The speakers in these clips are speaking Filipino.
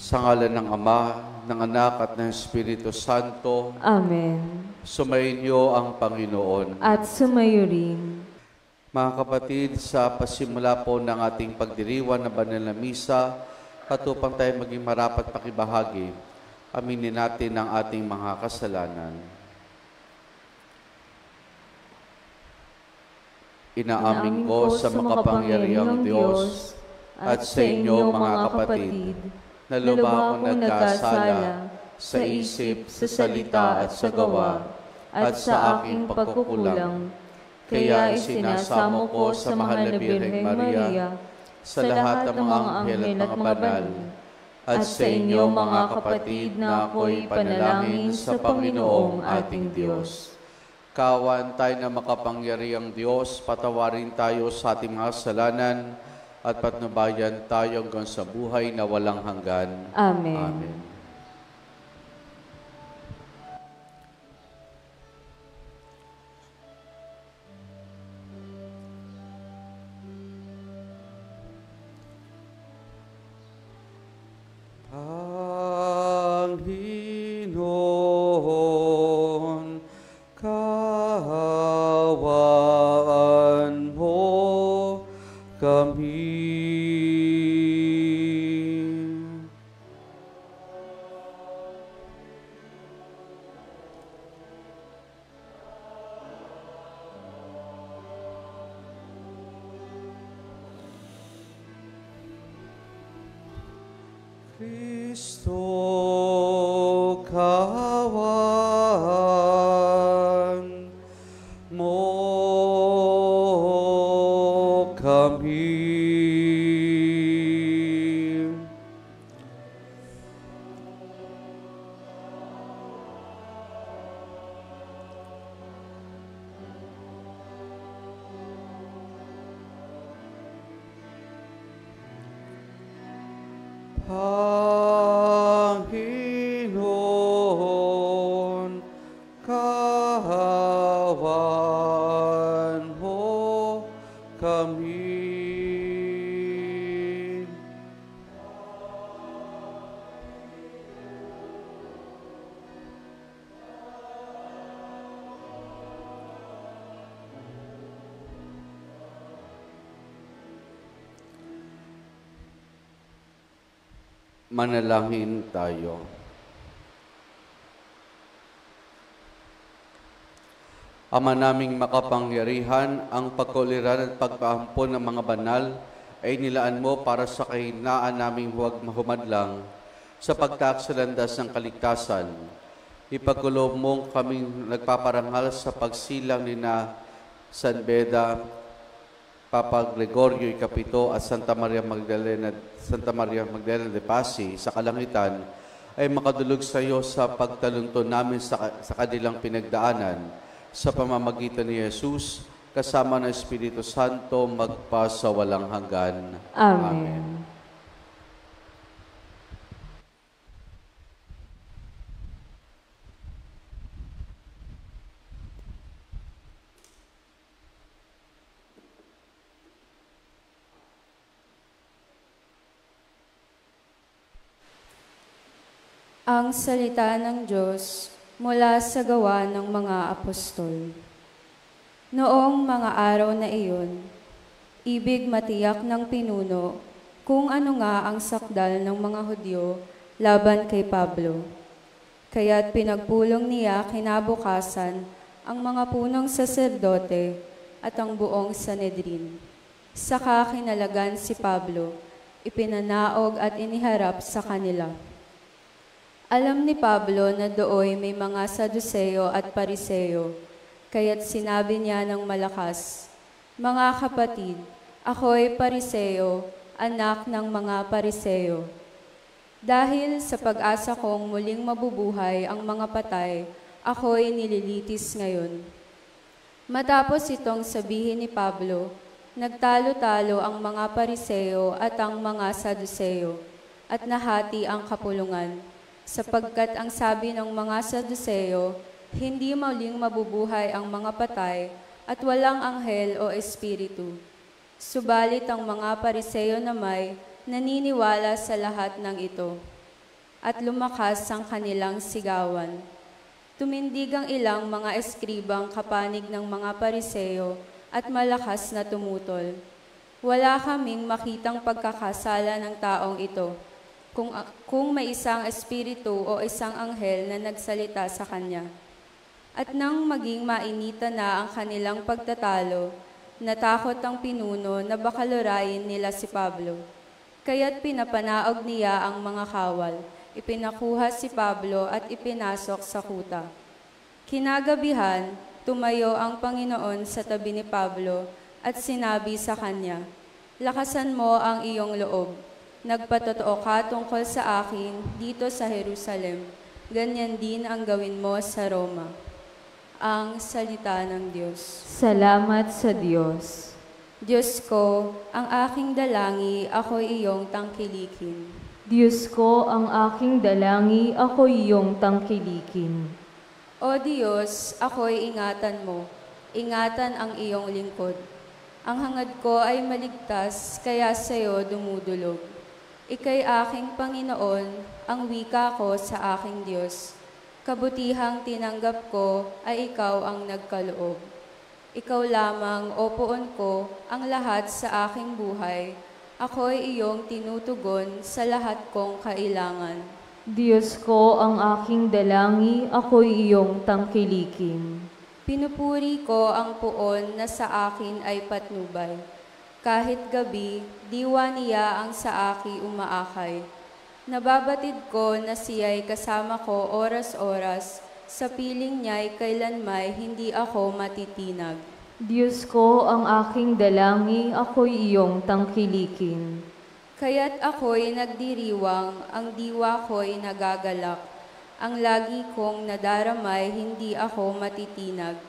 Sa ngalan ng Ama, ng Anak at ng Espiritu Santo. Amen. Sumainyo ang Panginoon. At sumayo rin. Mga kapatid, sa pasimula po ng ating pagdiriwang na banal na misa, katupang tayo maging marapat pakibahagi, aminin natin ang ating mga kasalanan. Inaamin ko sa makapangyarihang Diyos at sa inyo mga kapatid, na lubha akong nagkasala sa isip, sa salita at sa gawa, at sa aking pagkukulang. Kaya isinasamo ko sa mahal na Birheng Maria, sa lahat ng mga anghel at mga banal, at sa inyo mga kapatid na ako'y panalangin sa Panginoong ating Diyos. Kawan tayo na makapangyarihang Diyos, patawarin tayo sa ating mga kasalanan, at patnubayan tayo hanggang sa buhay na walang hanggan. Amen. Amen. Panginoon, kaawaan mo kami. Kristo, kaawaan mo kami. Panginoon, kaawaan mo kami. Manalangin tayo. Ama naming makapangyarihan, ang pagkuliran at pagpaampon ng mga banal ay nilaan mo para sa kahinaan naming huwag mahumadlang sa pagtaak sa landas ng kaligtasan. Ipagkulob mong kaming nagpaparangal sa pagsilang ni na San Beda, Papa Gregorio Icapito at Santa Maria Magdalena de Pasi sa kalangitan ay makadulog sa iyo sa pagtalunto namin sa kanilang pinagdaanan sa pamamagitan ni Jesus kasama ng Espiritu Santo magpa sa walang hanggan. Amen. Ang salita ng Diyos mula sa gawa ng mga apostol. Noong mga araw na iyon, ibig matiyak ng pinuno kung ano nga ang sakdal ng mga Hudyo laban kay Pablo. Kaya't pinagpulong niya kinabukasan ang mga punong saserdote at ang buong Sanedrin. Saka kinalagan si Pablo, ipinanaog at iniharap sa kanila. Alam ni Pablo na dooy may mga Saduceo at Pariseo, kaya't sinabi niya ng malakas, "Mga kapatid, ako'y Pariseo, anak ng mga Pariseo. Dahil sa pag-asa kong muling mabubuhay ang mga patay, ako'y nililitis ngayon." Matapos itong sabihin ni Pablo, nagtalo-talo ang mga Pariseo at ang mga Saduceo, at nahati ang kapulungan. Sapagkat ang sabi ng mga Saduceo, hindi muling mabubuhay ang mga patay at walang anghel o espiritu. Subalit ang mga Pariseo namay naniniwala sa lahat ng ito. at lumakas ang kanilang sigawan. Tumindig ang ilang mga eskribang kapanig ng mga Pariseo at malakas na tumutol. Wala kaming makitang pagkakasala ng taong ito, kung may isang espiritu o isang anghel na nagsalita sa kanya. At nang maging mainita na ang kanilang pagtatalo, natakot ang pinuno na baka lurayin nila si Pablo. Kaya't pinapanaog niya ang mga kawal. Ipinakuha si Pablo at ipinasok sa kuta. Kinagabihan, tumayo ang Panginoon sa tabi ni Pablo at sinabi sa kanya, "Lakasan mo ang iyong loob. Nagpatotoo ka tungkol sa akin dito sa Jerusalem. Ganyan din ang gawin mo sa Roma." Ang salita ng Diyos. Salamat sa Diyos. Diyos ko, ang aking dalangi, ako'y iyong tangkilikin. Diyos ko, ang aking dalangi, ako iyong tangkilikin. O Diyos, ako'y ingatan mo, ingatan ang iyong lingkod. Ang hangad ko ay maligtas, kaya sa iyo dumudulog. Ika'y aking Panginoon, ang wika ko sa aking Diyos. Kabutihang tinanggap ko ay ikaw ang nagkaloob. Ikaw lamang, o Poon ko, ang lahat sa aking buhay. Ako'y iyong tinutugon sa lahat kong kailangan. Diyos ko, ang aking dalangi, ako'y iyong tangkilikin. Pinupuri ko ang Poon na sa akin ay patnubay. Kahit gabi, diwa niya ang sa akin umaakay. Nababatid ko na siya'y kasama ko oras-oras, sa piling niya'y kailanmay hindi ako matitinag. Diyos ko, ang aking dalangi, ako'y iyong tangkilikin. Kaya't ako'y nagdiriwang, ang diwa ko'y nagagalak. Ang lagi kong nadaramay, hindi ako matitinag.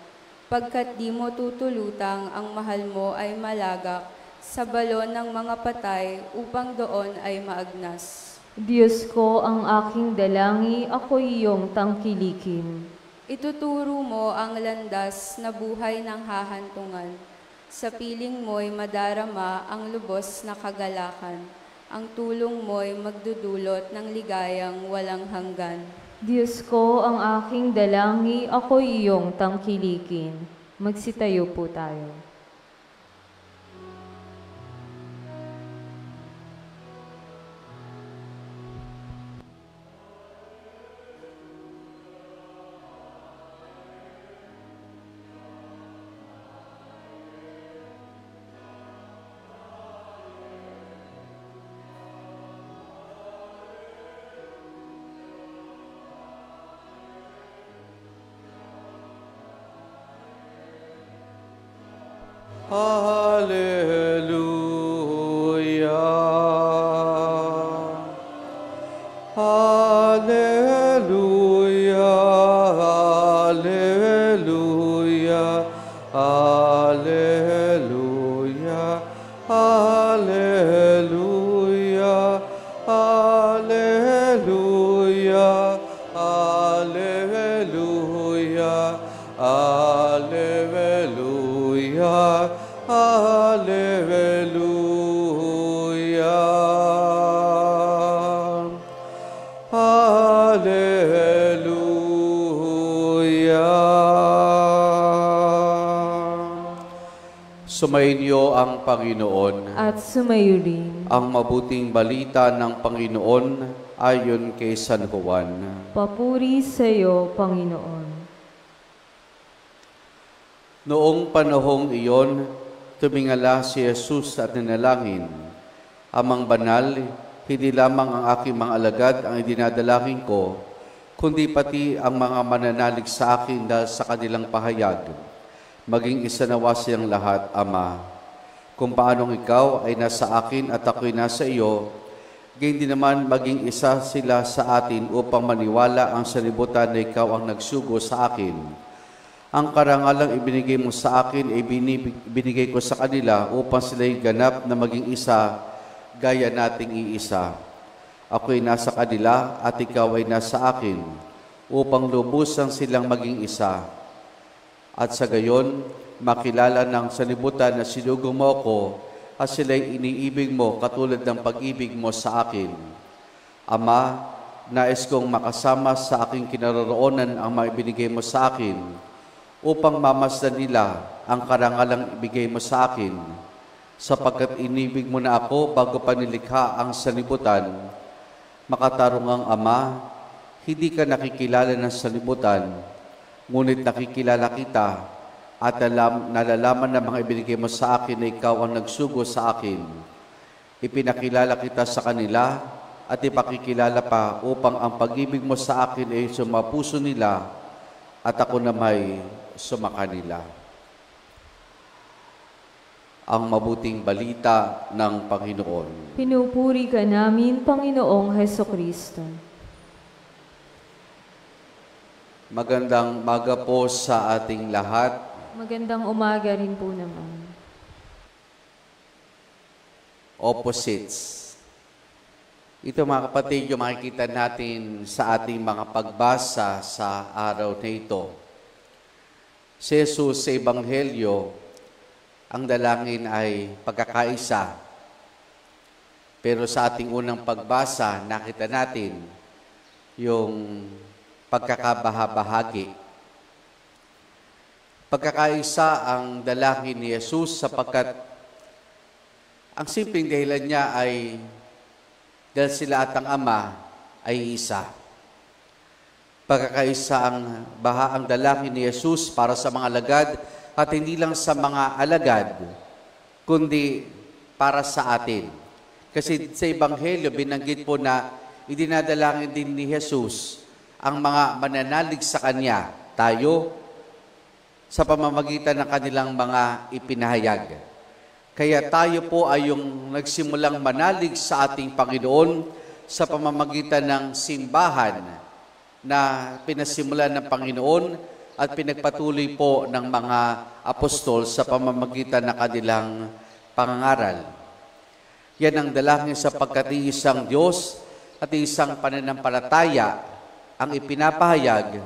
Pagkat di mo tutulutang, ang mahal mo ay malagak sa balon ng mga patay upang doon ay maagnas. Diyos ko, ang aking dalangi, ako'y iyong tangkilikin. Ituturo mo ang landas na buhay ng hahantungan. Sa piling mo'y madarama ang lubos na kagalakan. Ang tulong mo'y magdudulot ng ligayang walang hanggan. Diyos ko, ang aking dalangi, ako'y iyong tangkilikin. Magsitayo po tayo. Hallelujah. Hallelujah. Hallelujah. Hallelujah. Hallelujah. Hallelujah. Hallelujah. Hallelujah. Hallelujah. Hallelujah. Sumainyo ang Panginoon. At sumayo rin. Ang mabuting balita ng Panginoon ayon kay San Juan. Papuri sa iyo, Panginoon. Noong panahong iyon, tumingala si Jesus at nanalangin, "Amang banal, hindi lamang ang aking mga alagad ang idinadalangin ko, kundi pati ang mga mananalig sa akin dahil sa kanilang pahayag. Maging isa nawa siyang lahat, Ama. Kung paanong ikaw ay nasa akin at ako'y nasa iyo, gayon din naman maging isa sila sa atin upang maniwala ang salibutan na ikaw ang nagsugo sa akin. Ang karangalang ibinigay mo sa akin ay binigay ko sa kanila upang sila'y ganap na maging isa, gaya nating iisa. Ako'y nasa kanila at ikaw ay nasa akin, upang lubusang silang maging isa. At sa gayon, makilala ng salibutan na sinugo mo ako at sila'y iniibig mo katulad ng pag-ibig mo sa akin. Ama, nais kong makasama sa aking kinaroroonan ang maibinigay mo sa akin upang mamasdan nila ang karangalang ibigay mo sa akin, sapagkat inibig mo na ako bago pa nilikha ang sanlibutan. Makatarungang Ama, hindi ka nakikilala ng sanlibutan, ngunit nakikilala kita at nalalaman na mga ibinigay mo sa akin na ikaw ang nagsugo sa akin. Ipinakilala kita sa kanila at ipakikilala pa upang ang pag-ibig mo sa akin ay sumapuso nila at ako na may sumakanila. Ang mabuting balita ng Panginoon. Pinupuri ka namin, Panginoong Hesukristo. Magandang umaga po sa ating lahat. Magandang umaga rin po naman. Opposites. Ito mga kapatid, yung makikita natin sa ating mga pagbasa sa araw na ito. Si Jesus sa Ebanghelyo, ang dalangin ay pagkakaisa. Pero sa ating unang pagbasa, nakita natin yung pagkakabahabahagi. Pagkakaisa ang dalangin ni Jesus sapagkat ang simpleng dahilan niya ay dahil sila at ang Ama ay isa. Pagkakaisa ang dalangin ni Jesus para sa mga alagad at hindi lang sa mga alagad, kundi para sa atin. Kasi sa Ebanghelyo, binanggit po na idinadalangin din ni Jesus ang mga mananalig sa Kanya, tayo, sa pamamagitan ng kanilang mga ipinahayag. Kaya tayo po ay yung nagsimulang manalig sa ating Panginoon sa pamamagitan ng simbahan na pinasimulan ng Panginoon at pinagpatuloy po ng mga apostol sa pamamagitan ng kanilang pangangaral. Yan ang dalangin sapagkat isang Diyos at isang pananampalataya ang ipinapahayag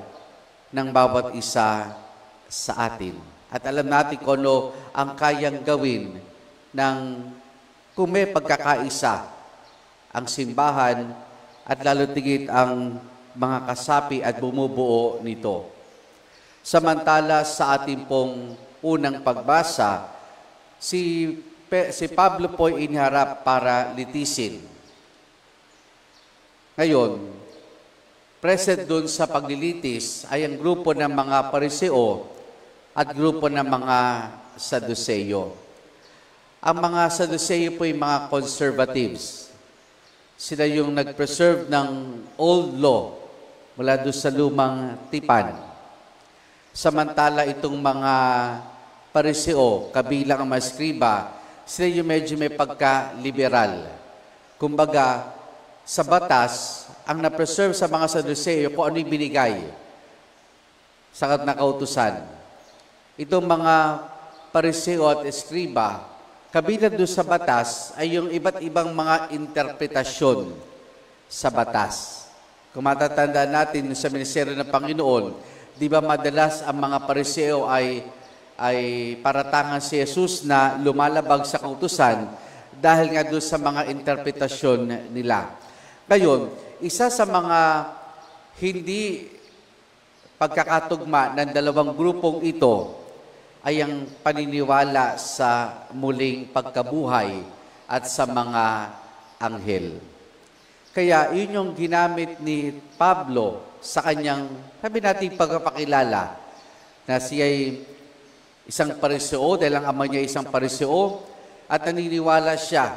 ng bawat isa sa atin. At alam natin kung ano ang kayang gawin kung may pagkakaisa ang simbahan at lalo tigit ang mga kasapi at bumubuo nito. Samantala sa ating pong unang pagbasa, si Pablo po ay iniharap para litisin. Ngayon, present doon sa paglilitis ay ang grupo ng mga Pariseo at grupo ng mga Saduceo. Ang mga Saduceo po ay mga conservatives. Sila yung nag-preserve ng old law mula doon sa lumang tipan. Samantala itong mga Pariseo, kabilang ang mga eskriba, sila yung medyo may pagka-liberal. Kumbaga, sa batas, ang na-preserve sa mga Saduceo kung ano yung binigay sa nakautusan. Itong mga Pariseo at eskriba, kabilang doon sa batas ay yung iba't ibang mga interpretasyon sa batas. Kung matatandaan natin sa ministeryo ng Panginoon, di ba madalas ang mga Pariseo ay paratangan si Jesus na lumalabag sa kautusan dahil nga doon sa mga interpretasyon nila. Ngayon, isa sa mga hindi pagkakatugma ng dalawang grupong ito ay ang paniniwala sa muling pagkabuhay at sa mga anghel. Kaya yun yung ginamit ni Pablo sa kanyang, sabi natin, pagpapakilala na siya ay isang Pariseo dahil ang ama niya isang Pariseo at naniniwala siya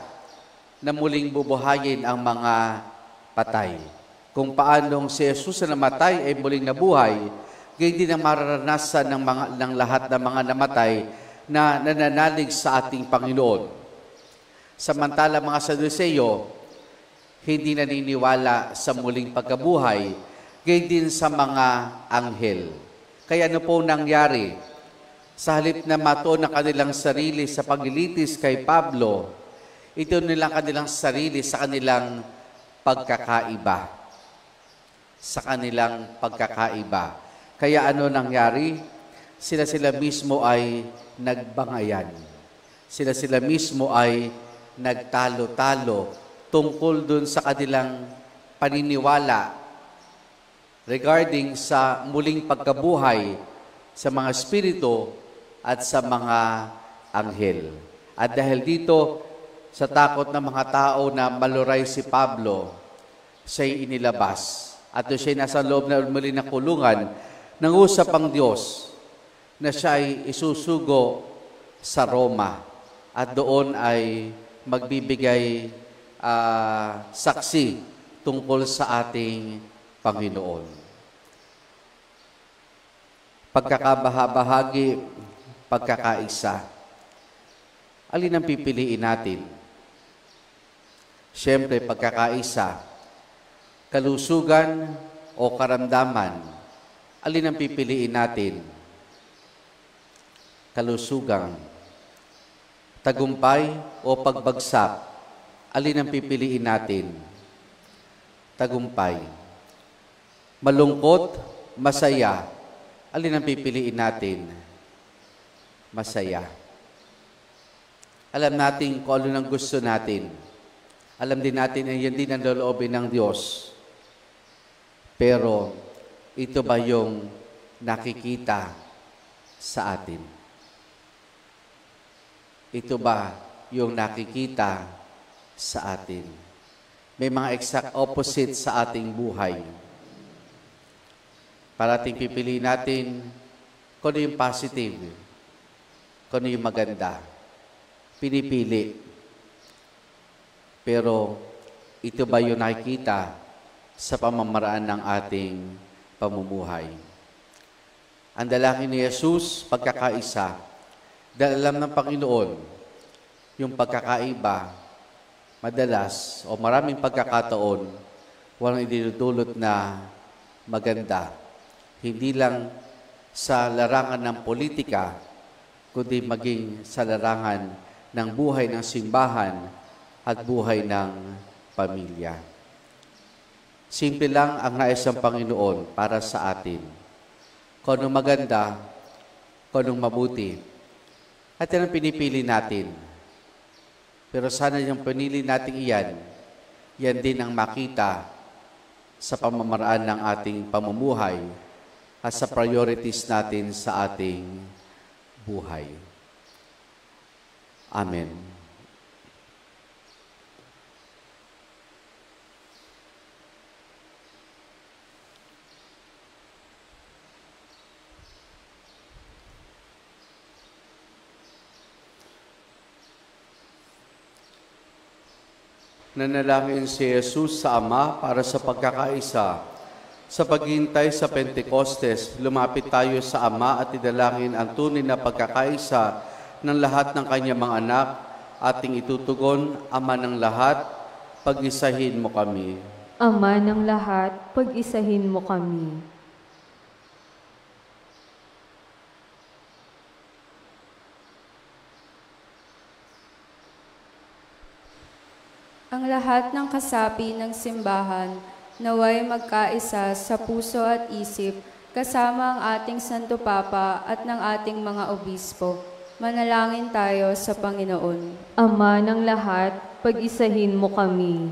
na muling bubuhayin ang mga patay. Kung paanong si Jesus na namatay ay muling nabuhay, gayon din ang mararanasan ng lahat ng mga namatay na nananalig sa ating Panginoon. Samantala mga Saduceo, hindi naniniwala sa muling pagkabuhay, gayon din sa mga anghel. Kaya ano po nangyari? Sa halip na matuon ng kanilang sarili sa paglilitis kay Pablo, ito nilang kanilang sarili sa kanilang pagkakaiba. Sa kanilang pagkakaiba. Kaya ano nangyari? Sila mismo ay nagbangayan. Sila mismo ay nagtalo-talo tungkol dun sa kanilang paniniwala regarding sa muling pagkabuhay sa mga espiritu at sa mga anghel. At dahil dito, sa takot ng mga tao na maluray si Pablo, siya'y inilabas. At doon siya'y nasa loob na muli ng kulungan, nangusap ang Diyos na siya'y isusugo sa Roma. At doon ay magbibigay saksi tungkol sa ating Panginoon. Pagkakabahabahagi, pagkakaisa. Alin ang pipiliin natin? Siyempre, pagkakaisa. Kalusugan o karamdaman? Alin ang pipiliin natin? Kalusugan. Tagumpay o pagbagsak? Alin ang pipiliin natin? Tagumpay. Malungkot, masaya. Alin ang pipiliin natin? Masaya. Alam natin kung ano ang gusto natin. Alam din natin na yan din ang loloobin ng Diyos. Pero, ito ba yung nakikita sa atin? Ito ba yung nakikita sa atin? May mga exact opposite sa ating buhay. Parating pipiliin natin kung ano yung positive, kung ano yung maganda. Pinipili. Pero, ito ba yung nakikita sa pamamaraan ng ating pamumuhay? Ang dalangin ni Jesus, pagkakaisa. Dahil alam ng Panginoon, yung pagkakaiba, madalas o maraming pagkakataon, walang idinudulot na maganda. Hindi lang sa larangan ng politika, kundi maging sa larangan ng buhay ng simbahan at buhay ng pamilya. Simple lang ang nais ng Panginoon para sa atin. Kung anong maganda, kung anong mabuti. At yan ang pinipili natin. Pero sana yung pinili natin iyan, yan din ang makita sa pamamaraan ng ating pamumuhay at sa priorities natin sa ating buhay. Amen. Nanalangin si Jesus sa Ama para sa pagkakaisa. Sa paghihintay sa Pentecostes, lumapit tayo sa Ama at idalangin ang tunay na pagkakaisa ng lahat ng kanyang mga anak. Ating itutugon, Ama ng lahat, pag-isahin mo kami. Ama ng lahat, pag-isahin mo kami. Ang lahat ng kasapi ng simbahan naway magkaisa sa puso at isip kasama ang ating Santo Papa at ng ating mga obispo. Manalangin tayo sa Panginoon. Ama ng lahat, pag-isahin mo kami.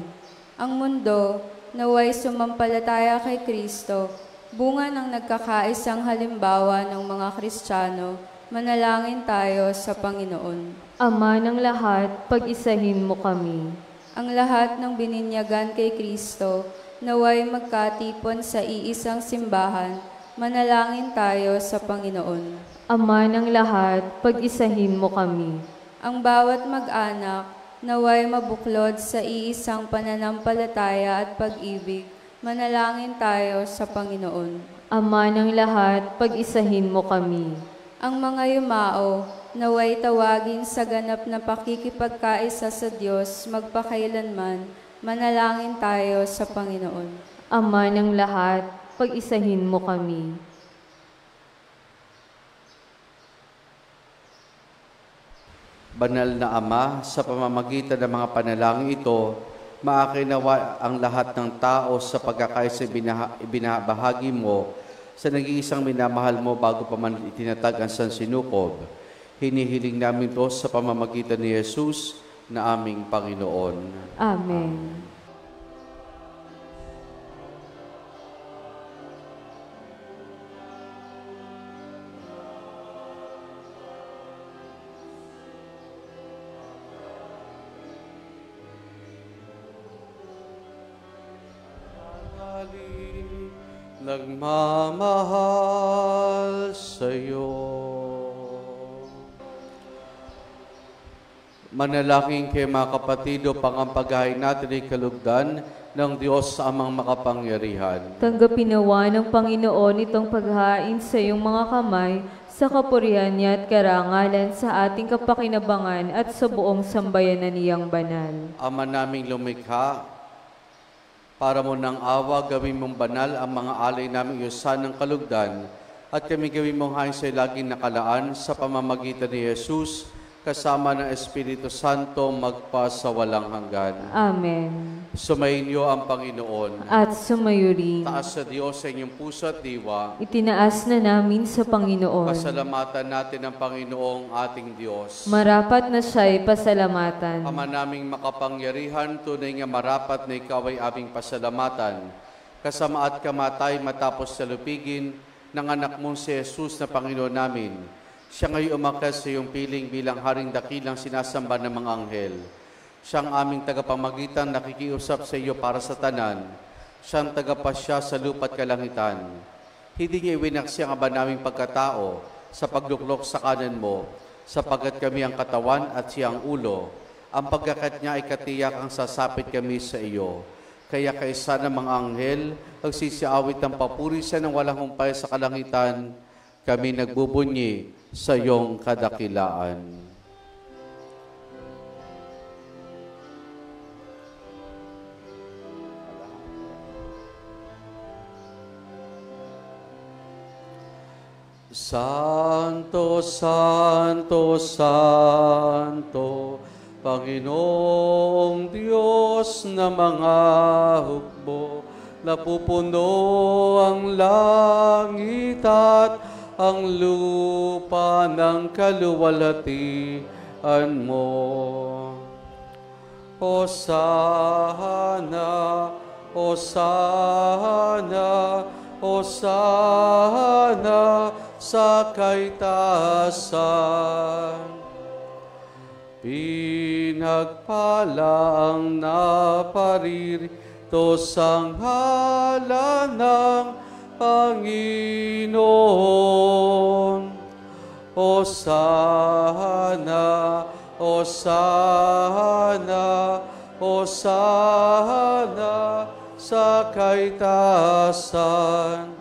Ang mundo naway sumampalataya kay Kristo, bunga ng nagkakaisang halimbawa ng mga Kristiyano. Manalangin tayo sa Panginoon. Ama ng lahat, pag-isahin mo kami. Ang lahat ng bininyagan kay Kristo, naway magkatipon sa iisang simbahan, manalangin tayo sa Panginoon. Ama ng lahat, pag-isahin mo kami. Ang bawat mag-anak, naway mabuklod sa iisang pananampalataya at pag-ibig, manalangin tayo sa Panginoon. Ama ng lahat, pag-isahin mo kami. Ang mga yumao, naway tawagin sa ganap na pakikipagkaisa sa Diyos magpakailanman, manalangin tayo sa Panginoon. Ama ng lahat, pag-isahin mo kami. Banal na Ama, sa pamamagitan ng mga panalangin ito, maakinawa ang lahat ng tao sa pagkakaisa ibinabahagi mo sa nag-iisang minamahal mo bago pa man itinatag ang sansinukob. Hinihiling namin ito sa pamamagitan ni Jesus na aming Panginoon. Amen. nagmamahal sa'yo. Manalangin kayo mga kapatid upang ang paghahain natin ay kalugdan ng Diyos sa Amang makapangyarihan. Tanggapin nawa ng Panginoon itong paghain sa iyong mga kamay sa kapurihan niya at karangalan sa ating kapakinabangan at sa buong sambayanan niyang banal. Ama naming lumikha, para mo ng awa, gawin mong banal ang mga alay naming iyusan ng kalugdan at kami gawin mong hain sa laging nakalaan sa pamamagitan ni Jesus kasama ng Espiritu Santo magpasawalang hanggan. Amen. Sumainyo ang Panginoon. At sumayo rin. Taas sa Diyos sa inyong puso at diwa. Itinaas na namin sa Panginoon. Pasalamatan natin ang Panginoong ating Diyos. Marapat na siya'y pasalamatan. Ama naming makapangyarihan, tunay nga marapat na ikaw ay aming pasalamatan. Kasama at kamatay matapos sa lupigin ng anak mong si Jesus na Panginoon namin. Siya ngayon umakyat sa iyong piling bilang haring dakilang sinasamba ng mga anghel. Siyang aming tagapamagitan nakikiusap sa iyo para sa tanan. Siyang tagapasya sa lupa't kalangitan. Hindi niya iwinaksi ang aba naming pagkatao sa pagluklok sa kanan mo, sapagkat kami ang katawan at siya ang ulo. Ang pagkakat niya ay katiyak ang sasapit kami sa iyo. Kaya kaisa ng mga anghel, nagsisiawit ng papuri siya ng walang humpay sa kalangitan, kami nagbubunyi sa iyong kadakilaan. Santo, Santo, Santo, Panginoong Diyos na mga hukbo, napupuno ang langit at ang lupa ng kaluwalhatian mo. Hosana, Hosana, Hosana sa kaitaasan. Pinagpala ang naparirito sang ngalan ng Panginoon. Hosana, Hosana, Hosana sa kaitaasan.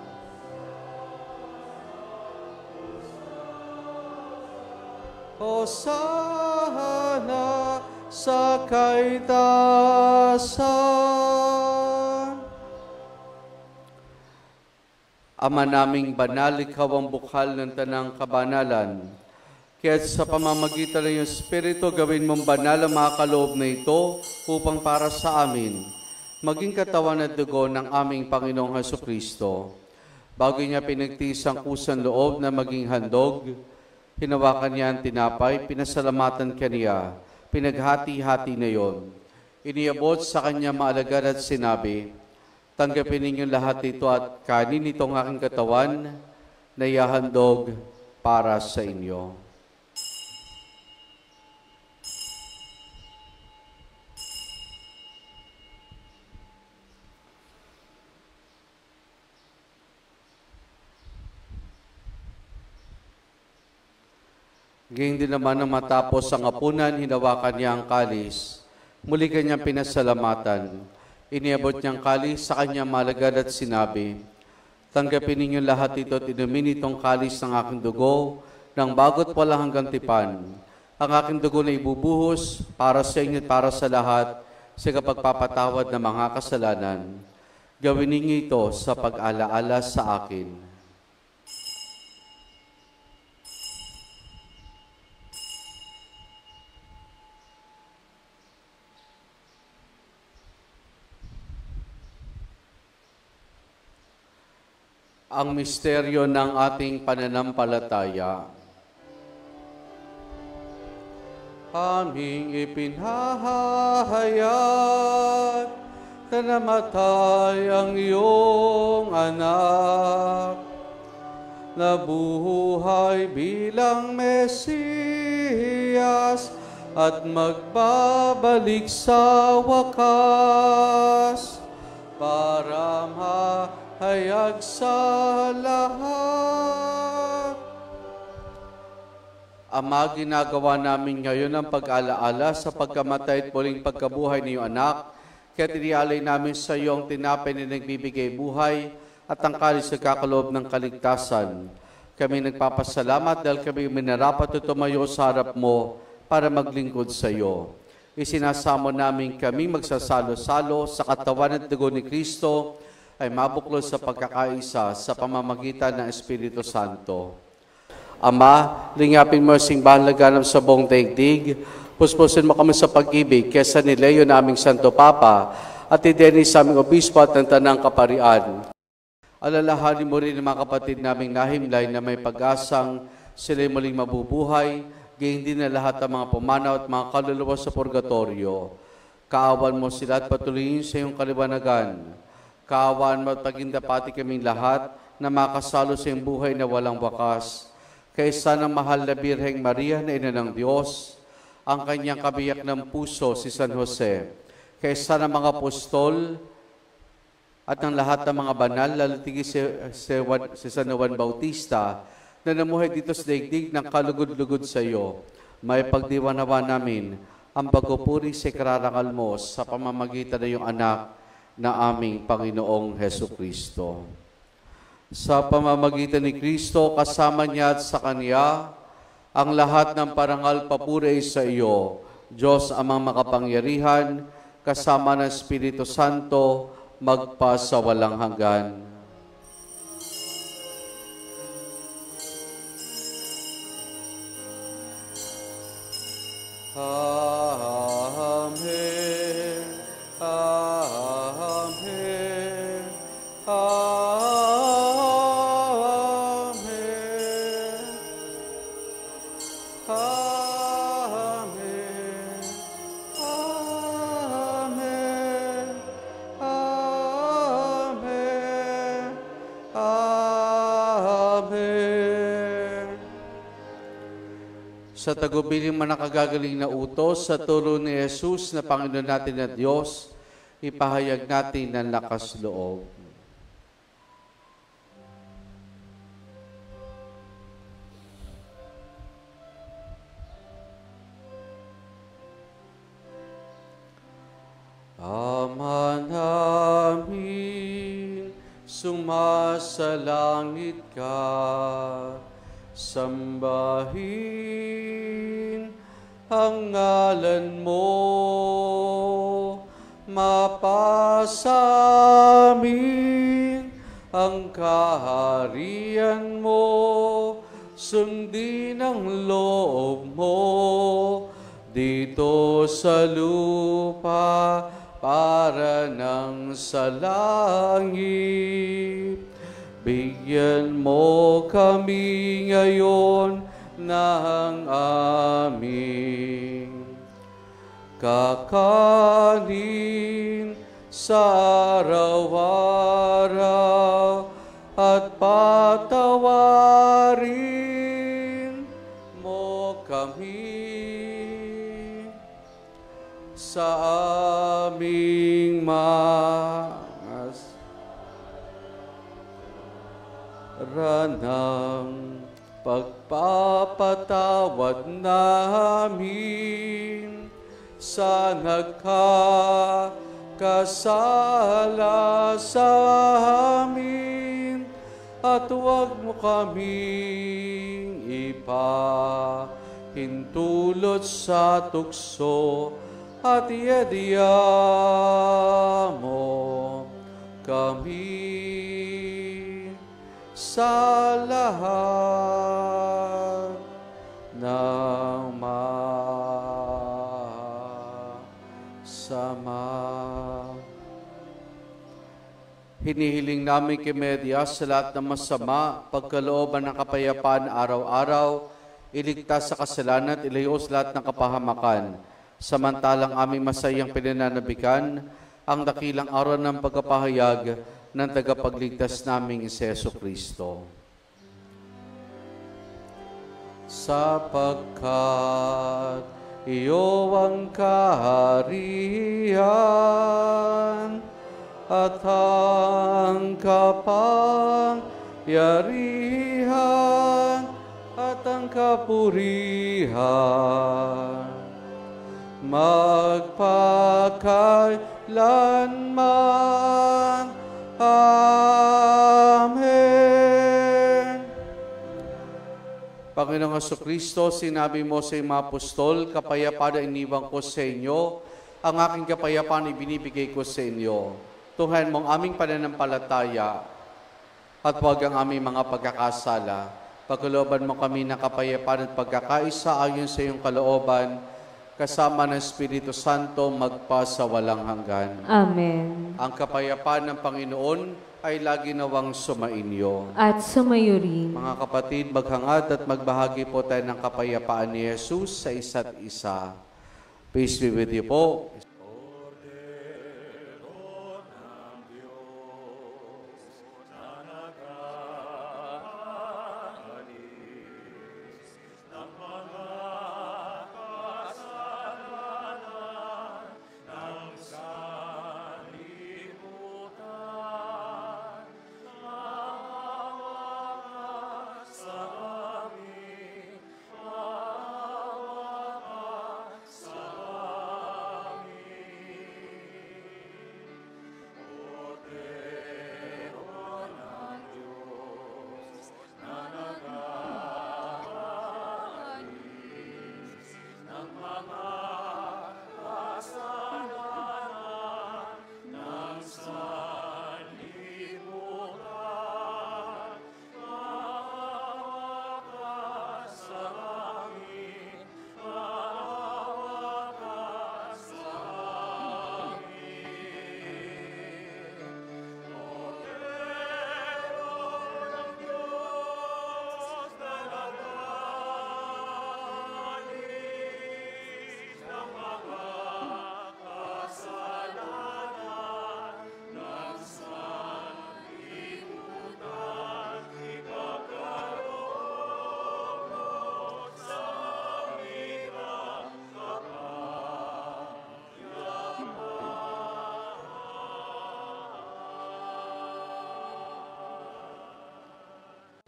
Hosana sa kaitaasan. Ama naming banal, ikaw ang bukal ng tanang kabanalan. Kaya sa pamamagitan ng iyong Espiritu, gawin mong banal ang mga kaloob na ito upang para sa amin, maging katawan at dugo ng aming Panginoong Hesukristo. Bago niya pinagtiis ang kusang loob na maging handog, hinawakan niya ang tinapay, pinasalamatan kaniya, pinaghati-hati na yon. Iniabot sa kanya maalagad at sinabi, tanggapin ninyong lahat ito at kanin itong aking katawan na ihahandog para sa inyo. Gayun din naman nang matapos ang hapunan, hinawakan niya ang kalis. Muli kanyang pinasalamatan. Iniabot niyang kalis sa kanyang malagad at sinabi, tanggapin ninyo lahat ito at inumin itong kalis ng aking dugo ng bago't walang hanggang tipan. Ang aking dugo na ibubuhos para sa inyo at para sa lahat sa kapagpapatawad ng mga kasalanan. Gawin ninyo ito sa pag-alaala sa akin. Ang misteryo ng ating pananampalataya. Aming ipinahayag na namatay ang iyong anak, nabuhay bilang Mesiyas at magbabalik sa wakas para hayag sa lahat. Ama, ginagawa namin ngayon ang pag-alaala sa pagkamatay at muling pagkabuhay ni iyong anak, kaya tinialay namin sa iyo ang tinapay na nagbibigay buhay at ang kalis na kakaloob ng kaligtasan. Kami nagpapasalamat dahil kami minarapat at tumayo sa harap mo para maglingkod sa iyo. Isinasamo namin kami magsasalo-salo sa katawan at dugo ni Kristo ay mabuklos sa pagkakaisa sa pamamagitan ng Espiritu Santo. Ama, lingapin mo ang simbahan laganap sa buong daigdig. Puspusin mo kami sa pag-ibig kesa ni Leo naming Santo Papa at idenis sa aming obispo at ng tanang kaparian. Alalahanin mo rin ang mga kapatid naming nahimlay na may pag-asang sila'y muling mabubuhay, gayon din na lahat ng mga pumanaw at mga kaluluwa sa purgatorio. Kaawan mo sila at patuloyin sa iyong kaliwanagan. Kaawan mo at pagindapati kaming lahat na makasalo sa iyong buhay na walang wakas. Kaysa ng mahal na Birheng Maria na Ina ng Diyos, ang kanyang kabiyak ng puso si San Jose, kaysa ng mga apostol at ng lahat ng mga banal, lalutigi si San Juan Bautista, na namuhay dito sa daigdig ng kalugod-lugod sa iyo. May pagdiwanawa namin ang pagpupuri sa ikararangal mo sa pamamagitan ng iyong anak na aming Panginoong Heso Kristo. Sa pamamagitan ni Kristo, kasama niya at sa Kanya, ang lahat ng parangal papuri sa iyo, Diyos amang makapangyarihan, kasama ng Espiritu Santo, magpa sa walang hanggan. Amen. Amen. Amen. Amen. Amen. Amen. Amen. Sa tagubilin man nakagagaling na utos, sa turo ni Jesus na Panginoon natin at Diyos, ipahayag natin ang lakas loob. Ama namin, sumasalangit ka, sambahin ang ngalan mo, mapasamin ang kaharian mo, sundin ang loob mo, dito sa lupa para nang sa langit. Bigyan mo kami ngayon ng aming kakanin sa araw-araw at patawarin mo kami sa aming ranang pagpapatawad namin sa nagkakasala sa amin, at huwag mo kaming ipahintulot sa tukso, at iadya mo kami sa lahat ng masama. Hinihiling namin kay Media sa lahat ng masama, pagkalooban ng kapayapaan araw-araw, iligtas sa kasalanan at ilayo sa lahat ng kapahamakan. Samantalang aming masayang pinananabikan ang dakilang araw ng pagkapahayag ng tagapagligtas naming si Jesu Kristo. Sapagkat iyo ang kaharian at ang kapangyarihan at ang kapurihan magpakailanman. Amen. Panginoong Jesucristo, sinabi mo sa iyong mga apostol, kapayapaan ang iniwan ko sa inyo, ang aking kapayapaan ibinibigay ko sa inyo. Tunghayan mong aming pananampalataya at huwag ang aming mga pagkakasala. Pagkalooban mo kami ng kapayapaan at pagkakaisa ayon sa iyong kalooban, kasama ng Espiritu Santo magpa sa walang hanggan. Amen. Ang kapayapaan ng Panginoon ay lagi nawang sumainyo. At sumayo rin. Mga kapatid, maghangad at magbahagi po tayo ng kapayapaan ni Jesus sa isa't isa. Peace be with you po.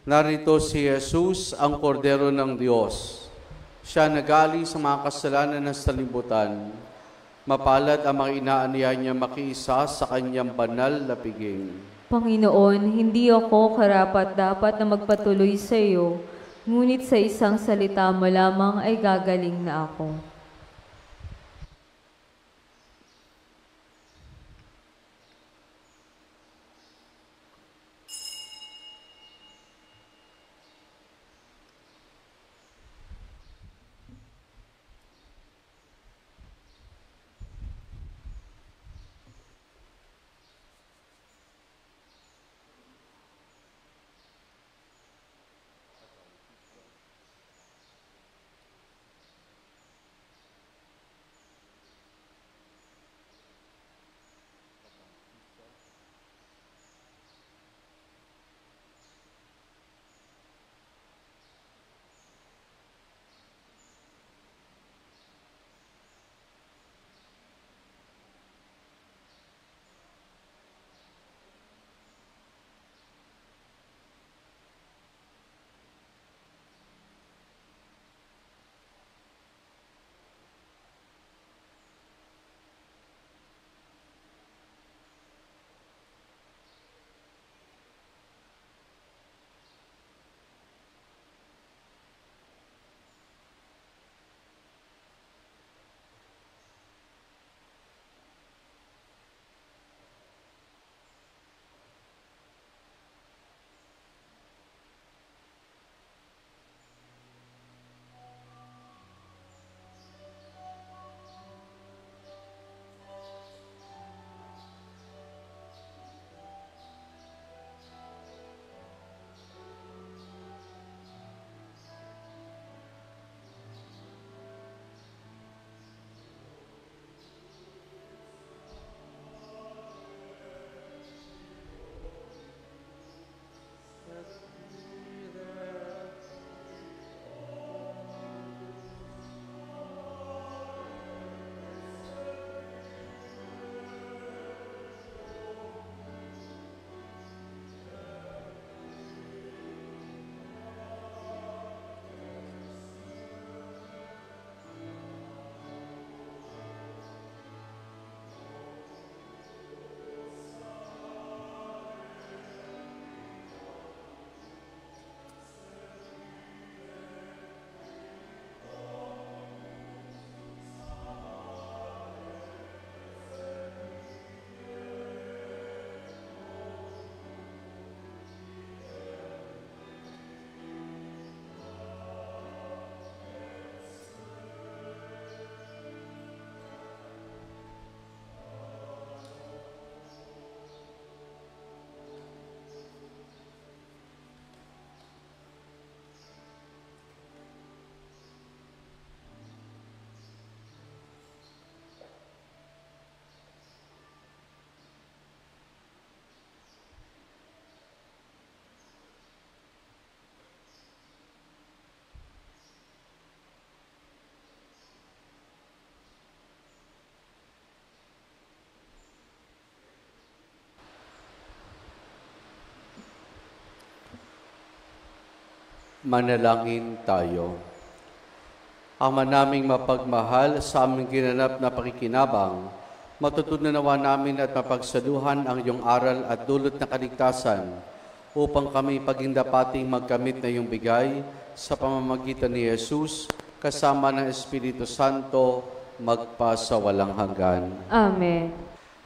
Narito si Jesus, ang kordero ng Diyos. Siya nagali sa mga kasalanan ng sanlibutan. Mapalad ang mga inaaniya niya makiisa sa kanyang banal na piging. Panginoon, hindi ako karapat-dapat na magpatuloy sa iyo, ngunit sa isang salita mo lamang ay gagaling na ako. Manalangin tayo. Ama naming mapagmahal, sa aming ginanap na pakikinabang, matutunan nawa namin at mapagsaluhan ang iyong aral at dulot na kaligtasan upang kami pagindapating magkamit na iyong bigay sa pamamagitan ni Jesus kasama ng Espiritu Santo magpasawalang hanggan. Amen.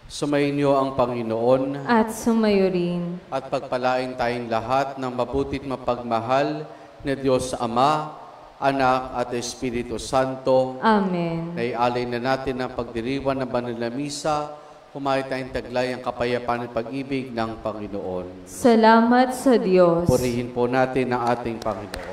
Sumainyo ang Panginoon At sumayo rin. at pagpalain tayong lahat ng mabutit mapagmahal na Diyos Ama, Anak at Espiritu Santo. Amen. Naialay na natin ang pagdiriwan ng banal na misa, humayo tayong taglay ang kapayapaan at pag-ibig ng Panginoon. Salamat sa Diyos. Purihin po natin ang ating Panginoon.